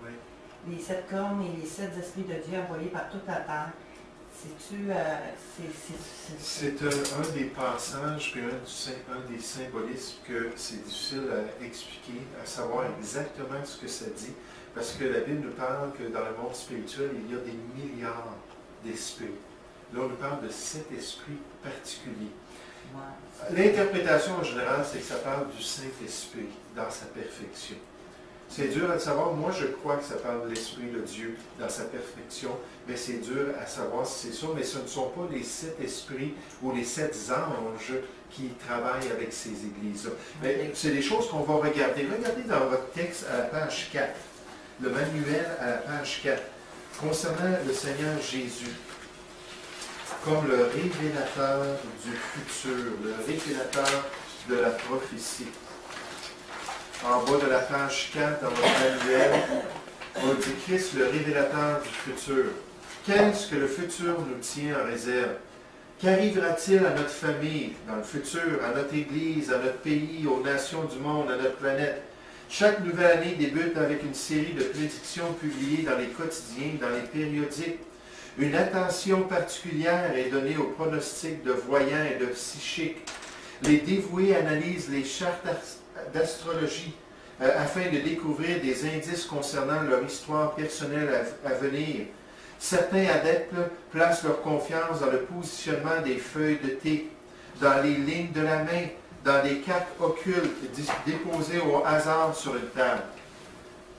Oui. les 7 cornes et les 7 esprits de Dieu envoyés par toute la terre. C'est-tu... C'est un des passages, puis un des symbolismes que c'est difficile à expliquer, à savoir exactement ce que ça dit, parce que la Bible nous parle que dans le monde spirituel, il y a des milliards d'esprits. Là, on nous parle de 7 esprits particuliers. Ouais. L'interprétation en général, c'est que ça parle du Saint-Esprit dans sa perfection. C'est dur à le savoir. Moi, je crois que ça parle de l'Esprit de Dieu dans sa perfection, mais c'est dur à savoir si c'est ça. Mais ce ne sont pas les 7 esprits ou les 7 anges qui travaillent avec ces églises-là. Mais c'est des choses qu'on va regarder. Regardez dans votre texte à la page 4, le manuel à la page 4, concernant le Seigneur Jésus, comme le révélateur du futur, le révélateur de la prophétie. En bas de la page 4, dans votre manuel, on dit Christ, le révélateur du futur. Qu'est-ce que le futur nous tient en réserve? Qu'arrivera-t-il à notre famille dans le futur, à notre Église, à notre pays, aux nations du monde, à notre planète? Chaque nouvelle année débute avec une série de prédictions publiées dans les quotidiens, dans les périodiques. Une attention particulière est donnée aux pronostics de voyants et de psychiques. Les dévoués analysent les chartes d'astrologie afin de découvrir des indices concernant leur histoire personnelle à venir. Certains adeptes placent leur confiance dans le positionnement des feuilles de thé, dans les lignes de la main, dans des cartes occultes déposées au hasard sur une table.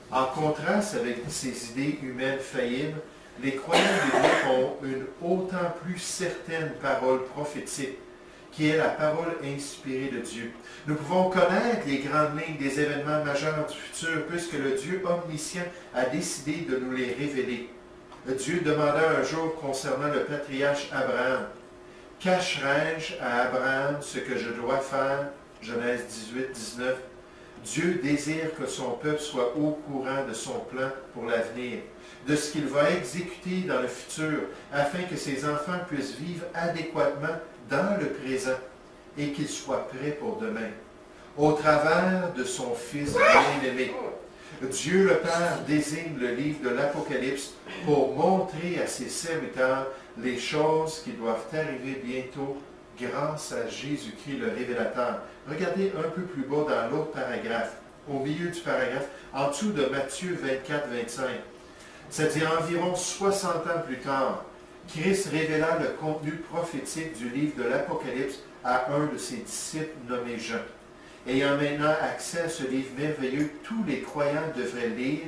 En contraste avec ces idées humaines faillibles, les croyants bibliques ont une autant plus certaine parole prophétique, qui est la parole inspirée de Dieu. Nous pouvons connaître les grandes lignes des événements majeurs du futur, puisque le Dieu omniscient a décidé de nous les révéler. Dieu demanda un jour concernant le patriarche Abraham, « Cacherai-je à Abraham ce que je dois faire ?» Genèse 18, 19. Dieu désire que son peuple soit au courant de son plan pour l'avenir, de ce qu'il va exécuter dans le futur, afin que ses enfants puissent vivre adéquatement dans le présent et qu'ils soient prêts pour demain. Au travers de son Fils bien-aimé, Dieu le Père désigne le livre de l'Apocalypse pour montrer à ses serviteurs les choses qui doivent arriver bientôt grâce à Jésus-Christ le révélateur. Regardez un peu plus bas dans l'autre paragraphe, au milieu du paragraphe, en dessous de Matthieu 24-25. C'est-à-dire environ 60 ans plus tard, Christ révéla le contenu prophétique du livre de l'Apocalypse à un de ses disciples nommé Jean. Ayant maintenant accès à ce livre merveilleux, tous les croyants devraient lire,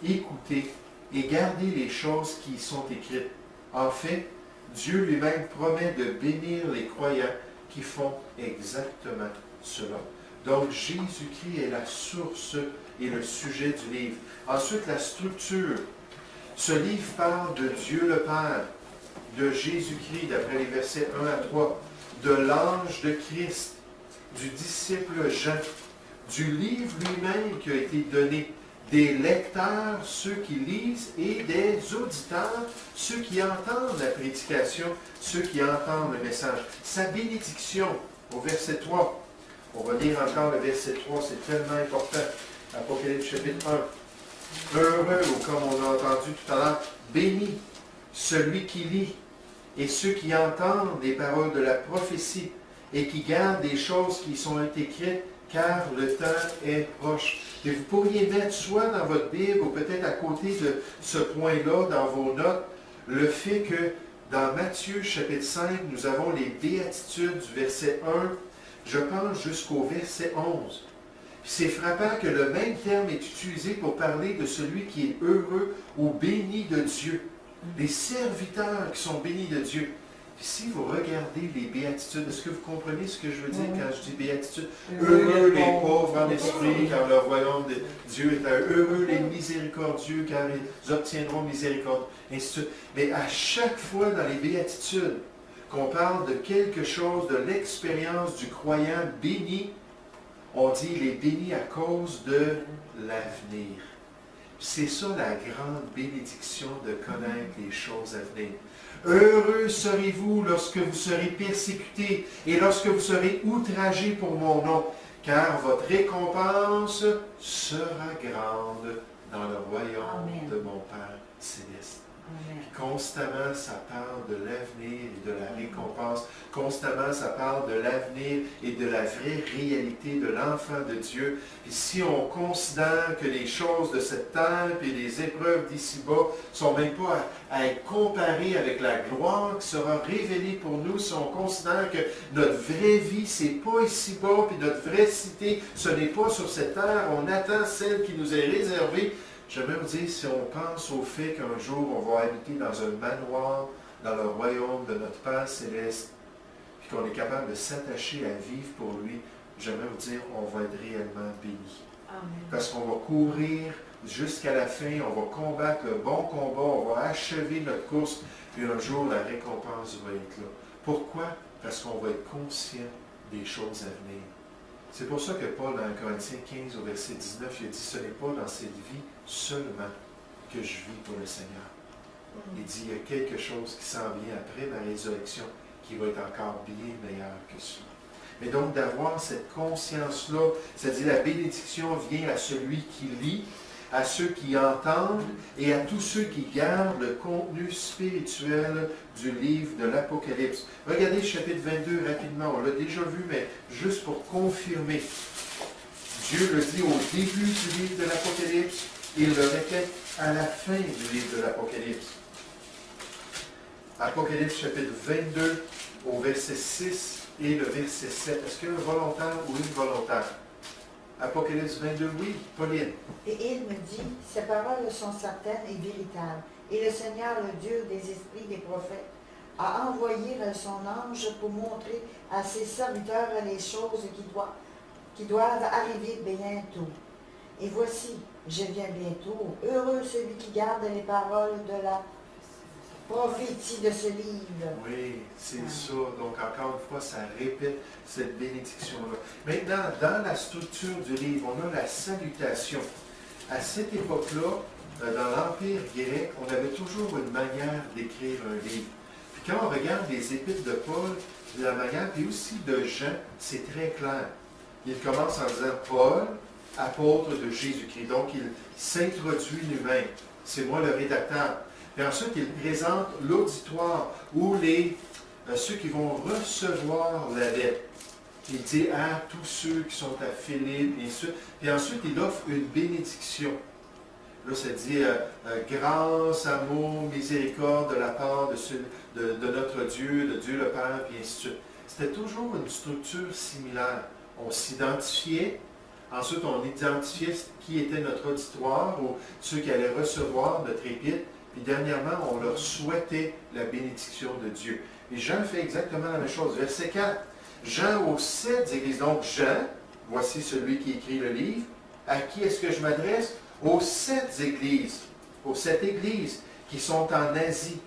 écouter et garder les choses qui y sont écrites. En fait, Dieu lui-même promet de bénir les croyants qui font exactement cela. Donc Jésus-Christ est la source et le sujet du livre. Ensuite, la structure. Ce livre parle de Dieu le Père, de Jésus-Christ, d'après les versets 1 à 3, de l'ange de Christ, du disciple Jean, du livre lui-même qui a été donné, des lecteurs, ceux qui lisent, et des auditeurs, ceux qui entendent la prédication, ceux qui entendent le message. Sa bénédiction, au verset 3. On va lire encore le verset 3, c'est tellement important. Apocalypse chapitre 1. Heureux, ou comme on a entendu tout à l'heure, béni celui qui lit et ceux qui entendent les paroles de la prophétie et qui gardent des choses qui sont écrites, car le temps est proche. Et vous pourriez mettre soit dans votre Bible ou peut-être à côté de ce point-là, dans vos notes, le fait que dans Matthieu chapitre 5, nous avons les béatitudes du verset 1, je pense jusqu'au verset 11. C'est frappant que le même terme est utilisé pour parler de celui qui est heureux ou béni de Dieu. Les serviteurs qui sont bénis de Dieu. Si vous regardez les béatitudes, est-ce que vous comprenez ce que je veux dire quand je dis béatitudes? Heureux les pauvres en esprit, car le royaume de Dieu est à eux. Heureux les miséricordieux, car ils obtiendront miséricorde. Ainsi de suite. Mais à chaque fois dans les béatitudes, qu'on parle de quelque chose, de l'expérience du croyant béni, on dit il est béni à cause de l'avenir. C'est ça la grande bénédiction de connaître les choses à venir. Heureux serez-vous lorsque vous serez persécutés et lorsque vous serez outragés pour mon nom, car votre récompense sera grande dans le royaume Amen. de mon Père céleste. Amen. Constamment, ça parle de l'avenir et de la récompense. Constamment, ça parle de l'avenir et de la vraie réalité de l'enfant de Dieu. Et si on considère que les choses de cette terre et les épreuves d'ici-bas ne sont même pas à être comparées avec la gloire qui sera révélée pour nous, si on considère que notre vraie vie, c'est pas ici-bas, puis notre vraie cité, ce n'est pas sur cette terre, on attend celle qui nous est réservée. J'aimerais vous dire, si on pense au fait qu'un jour, on va habiter dans un manoir, dans le royaume de notre Père céleste, puis qu'on est capable de s'attacher à vivre pour lui, j'aimerais vous dire, on va être réellement béni. Amen. Parce qu'on va courir jusqu'à la fin, on va combattre le bon combat, on va achever notre course, puis un jour, la récompense va être là. Pourquoi? Parce qu'on va être conscient des choses à venir. C'est pour ça que Paul, dans Corinthiens 15, au verset 19, il a dit, ce n'est pas dans cette vie seulement que je vis pour le Seigneur. Il dit, il y a quelque chose qui s'en vient après ma résurrection qui va être encore bien meilleur que ça. Mais donc, d'avoir cette conscience-là, c'est-à-dire la bénédiction vient à celui qui lit, à ceux qui entendent et à tous ceux qui gardent le contenu spirituel du livre de l'Apocalypse. Regardez le chapitre 22 rapidement, on l'a déjà vu, mais juste pour confirmer. Dieu le dit au début du livre de l'Apocalypse, il le répète à la fin du livre de l'Apocalypse. Apocalypse chapitre 22 au verset 6 et le verset 7. Est-ce qu'il y a un volontaire ou une volontaire? Apocalypse 22, oui, Pauline. Et il me dit, ces paroles sont certaines et véritables. Et le Seigneur, le Dieu des esprits des prophètes, a envoyé son ange pour montrer à ses serviteurs les choses qui doivent arriver bientôt. Et voici, je viens bientôt. Heureux celui qui garde les paroles de la prophétie de ce livre. Oui, c'est ça. Donc, encore une fois, ça répète cette bénédiction-là. Maintenant, dans la structure du livre, on a la salutation. À cette époque-là, dans l'Empire grec, on avait toujours une manière d'écrire un livre. Puis quand on regarde les épîtres de Paul, de la manière, puis aussi de Jean, c'est très clair. Il commence en disant Paul, apôtre de Jésus-Christ. Donc, il s'introduit lui-même. C'est moi le rédacteur. Puis ensuite, il présente l'auditoire ou ceux qui vont recevoir la lettre. Il dit à tous ceux qui sont à Philippe, et ainsi de suite. Puis ensuite, il offre une bénédiction. Là, ça dit grâce, amour, miséricorde de la part de notre Dieu, de Dieu le Père, puis ainsi de suite. C'était toujours une structure similaire. On s'identifiait, ensuite on identifiait qui était notre auditoire ou ceux qui allaient recevoir notre épître. Puis dernièrement, on leur souhaitait la bénédiction de Dieu. Et Jean fait exactement la même chose. Verset 4. Jean aux 7 églises. Donc Jean, voici celui qui écrit le livre, À qui est-ce que je m'adresse? Aux 7 églises. Aux 7 églises qui sont en Asie.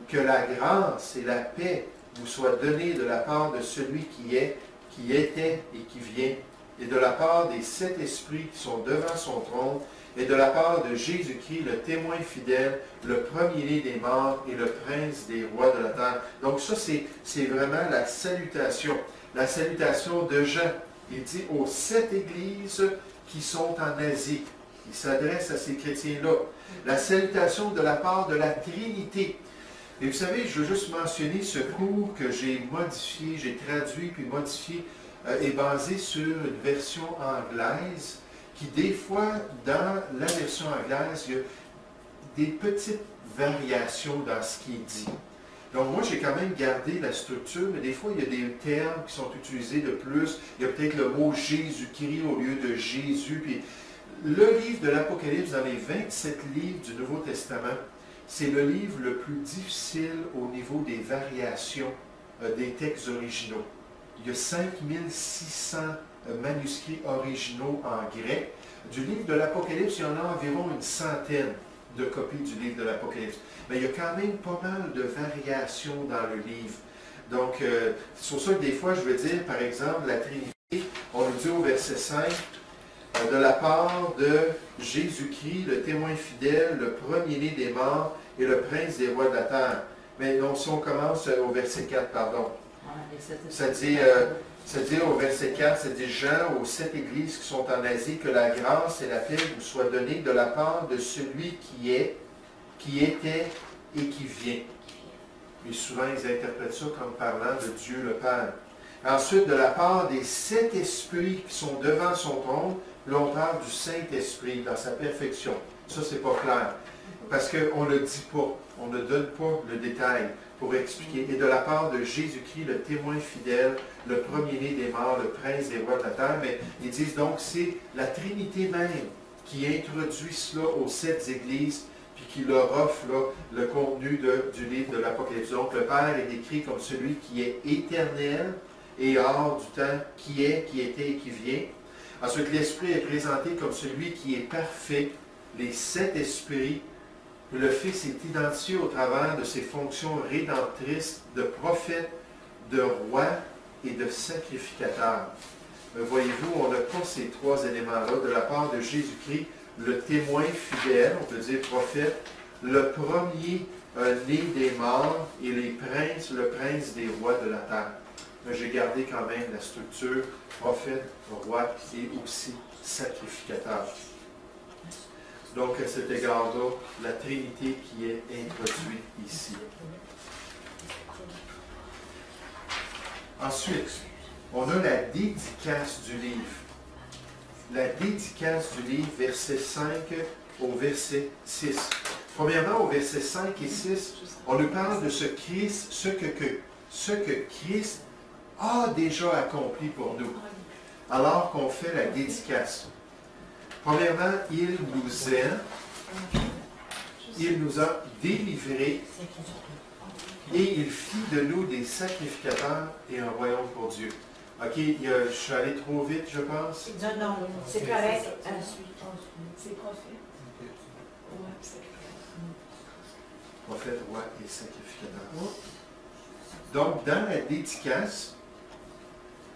Que la grâce et la paix vous soient données de la part de celui qui est, qui était et qui vient, et de la part des 7 esprits qui sont devant son trône, et de la part de Jésus-Christ, le témoin fidèle, le premier-né des morts et le prince des rois de la terre. Donc ça, c'est vraiment la salutation de Jean. Il dit aux 7 églises qui sont en Asie. Il s'adresse à ces chrétiens-là. La salutation de la part de la Trinité. Et vous savez, je veux juste mentionner ce cours que j'ai modifié, j'ai traduit puis modifié, est basé sur une version anglaise qui, des fois, dans la version anglaise, il y a des petites variations dans ce qui est dit. Donc, moi, j'ai quand même gardé la structure, mais des fois, il y a des termes qui sont utilisés de plus. Il y a peut-être le mot Jésus-Christ au lieu de Jésus. Puis, le livre de l'Apocalypse, dans les 27 livres du Nouveau Testament, c'est le livre le plus difficile au niveau des variations des textes originaux. Il y a 5600 manuscrits originaux en grec. Du livre de l'Apocalypse, il y en a environ une centaine de copies du livre de l'Apocalypse. Mais il y a quand même pas mal de variations dans le livre. Donc, c'est pour ça que des fois, je veux dire, par exemple, la Trinité, on nous dit au verset 5, de la part de Jésus-Christ, le témoin fidèle, le premier-né des morts et le prince des rois de la terre. Mais non, si on commence au verset 4, pardon. Ça dit au verset 4, ça dit Jean aux 7 églises qui sont en Asie, que la grâce et la paix vous soient données de la part de celui qui est, qui était et qui vient. Et souvent, ils interprètent ça comme parlant de Dieu le Père. Ensuite, de la part des 7 esprits qui sont devant son trône, là, on parle du Saint-Esprit dans sa perfection. Ça, c'est pas clair. Parce qu'on ne le dit pas. On ne donne pas le détail pour expliquer. Et de la part de Jésus-Christ, le témoin fidèle, le premier-né des morts, le prince des rois de la terre. Mais ils disent donc, c'est la Trinité même qui introduit cela aux 7 églises, puis qui leur offre là, le contenu du livre de l'Apocalypse. Donc, le Père est décrit comme celui qui est éternel et hors du temps, qui est, qui était et qui vient. Ensuite, l'Esprit est présenté comme celui qui est parfait, les 7 esprits. Le Fils est identifié au travers de ses fonctions rédemptrices de prophète, de roi et de sacrificateur. Voyez-vous, on n'a pas ces 3 éléments-là de la part de Jésus-Christ, le témoin fidèle, on peut dire prophète, le premier-né des morts et les princes, le prince des rois de la terre. J'ai gardé quand même la structure prophète, roi et aussi sacrificateur. Donc, à cet égard-là, la Trinité qui est introduite ici. Ensuite, on a la dédicace du livre. La dédicace du livre, verset 5 au verset 6. Premièrement, au verset 5 et 6, on nous parle de ce Christ, ce que Christ a déjà accompli pour nous, alors qu'on fait la dédicace. Premièrement, il nous aime, il nous a délivrés et il fit de nous des sacrificateurs et un royaume pour Dieu. OK, je suis allé trop vite, je pense. Non, c'est correct. C'est prophète. Prophète, roi et sacrificateur. Donc, dans la dédicace,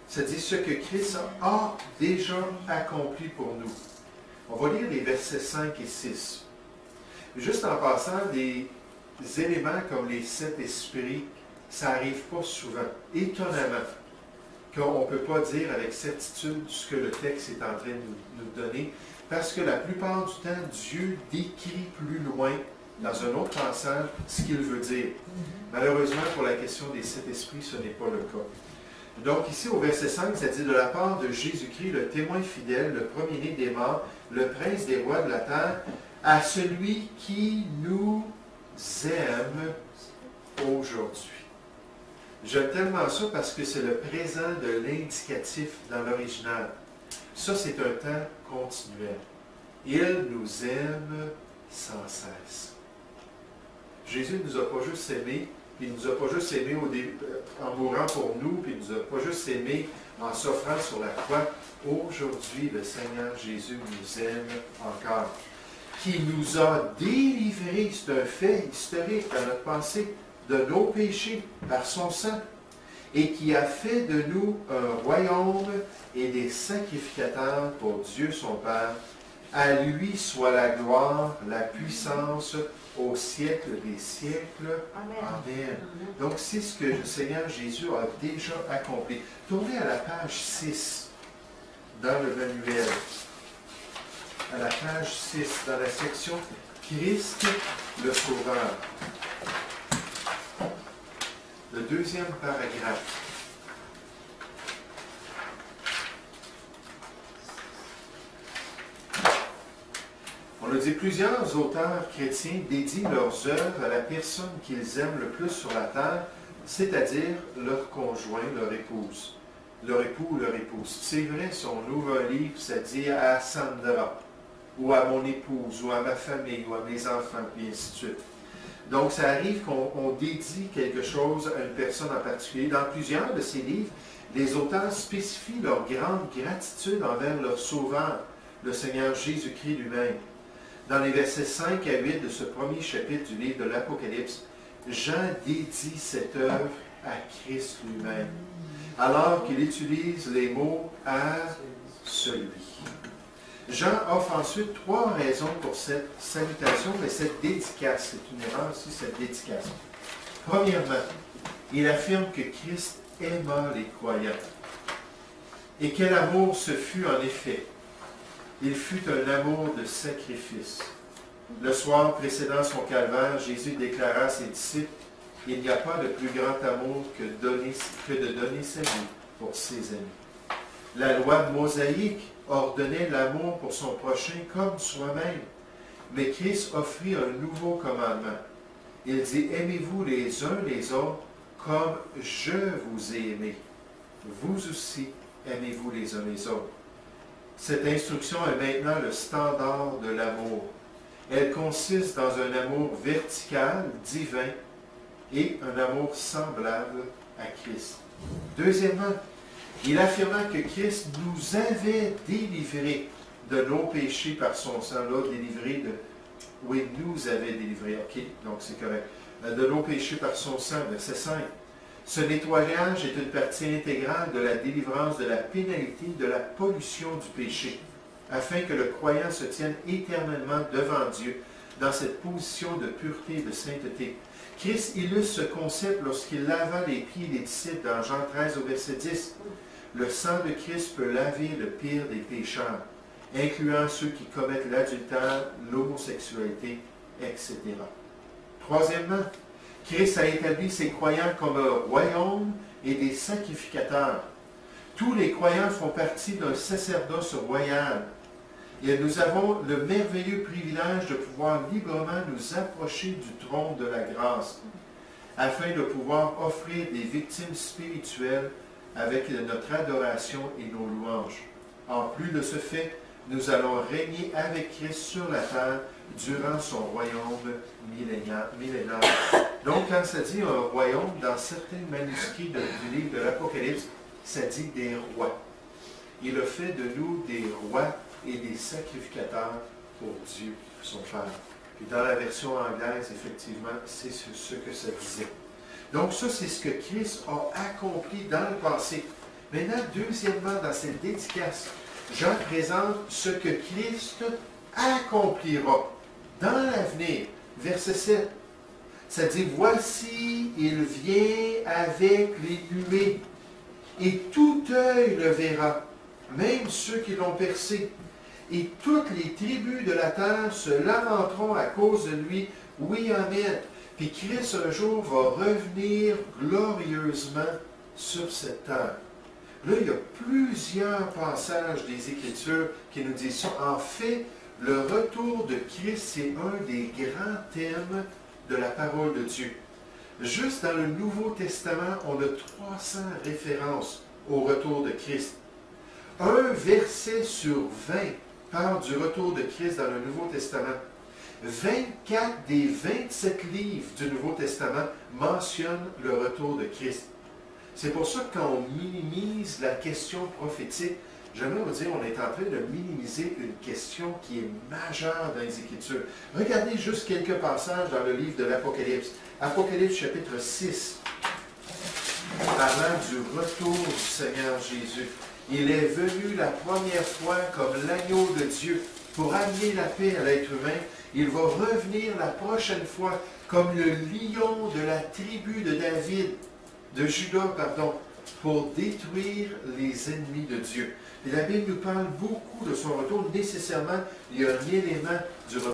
ça dit ce que Christ a déjà accompli pour nous. On va lire les versets 5 et 6. Juste en passant, des éléments comme les 7 esprits, ça n'arrive pas souvent. Étonnamment, qu'on ne peut pas dire avec certitude ce que le texte est en train de nous donner, parce que la plupart du temps, Dieu décrit plus loin, dans un autre passage, ce qu'il veut dire. Malheureusement, pour la question des 7 esprits, ce n'est pas le cas. Donc ici, au verset 5, ça dit « De la part de Jésus-Christ, le témoin fidèle, le premier-né des morts, le prince des rois de la terre, à celui qui nous aime aujourd'hui. » J'aime tellement ça parce que c'est le présent de l'indicatif dans l'original. Ça, c'est un temps continuel. Il nous aime sans cesse. Jésus ne nous a pas juste aimés, puis il ne nous a pas juste aimés en mourant pour nous, puis il ne nous a pas juste aimés en s'offrant sur la croix. Aujourd'hui, le Seigneur Jésus nous aime encore. Qui nous a délivrés, c'est un fait historique dans notre pensée, de nos péchés par son sang, et qui a fait de nous un royaume et des sacrificateurs pour Dieu son Père. À lui soit la gloire, la puissance au siècle des siècles. Amen. Amen. Donc, c'est ce que le Seigneur Jésus a déjà accompli. Tournez à la page 6 dans le manuel. À la page 6, dans la section Christ le Sauveur. Le deuxième paragraphe. On a dit, plusieurs auteurs chrétiens dédient leurs œuvres à la personne qu'ils aiment le plus sur la terre, c'est-à-dire leur conjoint, leur épouse. Leur époux ou leur épouse. C'est vrai, si on ouvre un livre, ça dit à Sandra, ou à mon épouse, ou à ma famille, ou à mes enfants, puis ainsi de suite. Donc, ça arrive qu'on dédie quelque chose à une personne en particulier. Dans plusieurs de ces livres, les auteurs spécifient leur grande gratitude envers leur Sauveur, le Seigneur Jésus-Christ lui-même. Dans les versets 5 à 8 de ce premier chapitre du livre de l'Apocalypse, Jean dédie cette œuvre à Christ lui-même, alors qu'il utilise les mots « à celui ». Jean offre ensuite 3 raisons pour cette salutation, mais cette dédicace, c'est une erreur aussi, cette dédicace. Premièrement, il affirme que Christ aima les croyants. Et quel amour ce fut en effet. Il fut un amour de sacrifice. Le soir précédant son calvaire, Jésus déclara à ses disciples, « Il n'y a pas de plus grand amour que de donner sa vie pour ses amis. » La loi mosaïque ordonnait l'amour pour son prochain comme soi-même. Mais Christ offrit un nouveau commandement. Il dit, « Aimez-vous les uns les autres comme je vous ai aimé. Vous aussi, aimez-vous les uns les autres. » Cette instruction est maintenant le standard de l'amour. Elle consiste dans un amour vertical, divin, et un amour semblable à Christ. Deuxièmement, il affirma que Christ nous avait délivrés de nos péchés par son sang. Là, délivrés de... Oui, nous avait délivrés. OK, donc c'est correct. De nos péchés par son sang, verset 5. Ce nettoyage est une partie intégrale de la délivrance de la pénalité de la pollution du péché, afin que le croyant se tienne éternellement devant Dieu dans cette position de pureté et de sainteté. Christ illustre ce concept lorsqu'il lava les pieds des disciples dans Jean 13 au verset 10. Le sang de Christ peut laver le pire des pécheurs, incluant ceux qui commettent l'adultère, l'homosexualité, etc. Troisièmement, Christ a établi ses croyants comme un royaume et des sacrificateurs. Tous les croyants font partie d'un sacerdoce royal. Et nous avons le merveilleux privilège de pouvoir librement nous approcher du trône de la grâce, afin de pouvoir offrir des victimes spirituelles avec notre adoration et nos louanges. En plus de ce fait, nous allons régner avec Christ sur la terre durant son royaume millénaire. Donc, quand ça dit un royaume, dans certains manuscrits du livre de l'Apocalypse, ça dit des rois. Il a fait de nous des rois et des sacrificateurs pour Dieu, son Père. Puis dans la version anglaise, effectivement, c'est ce que ça disait. Donc ça, c'est ce que Christ a accompli dans le passé. Maintenant, deuxièmement, dans cette dédicace, Jean présente ce que Christ accomplira dans l'avenir. Verset 7, ça dit, « Voici, il vient avec les nuées, et tout œil le verra, même ceux qui l'ont percé. Et toutes les tribus de la terre se lamenteront à cause de lui. Oui, amen. » Puis Christ un jour va revenir glorieusement sur cette terre. Là, il y a plusieurs passages des Écritures qui nous disent ça. En fait, le retour de Christ, c'est un des grands thèmes de la parole de Dieu. Juste dans le Nouveau Testament, on a 300 références au retour de Christ. Un verset sur 20 parle du retour de Christ dans le Nouveau Testament. 24 des 27 livres du Nouveau Testament mentionnent le retour de Christ. C'est pour ça que quand on minimise la question prophétique, j'aimerais vous dire, on est en train de minimiser une question qui est majeure dans les Écritures. Regardez juste quelques passages dans le livre de l'Apocalypse. Apocalypse chapitre 6, parlant du retour du Seigneur Jésus. Il est venu la première fois comme l'agneau de Dieu pour amener la paix à l'être humain. Il va revenir la prochaine fois comme le lion de la tribu de David, de Juda, pardon, pour détruire les ennemis de Dieu. Et la Bible nous parle beaucoup de son retour. Nécessairement, il y a un élément du retour.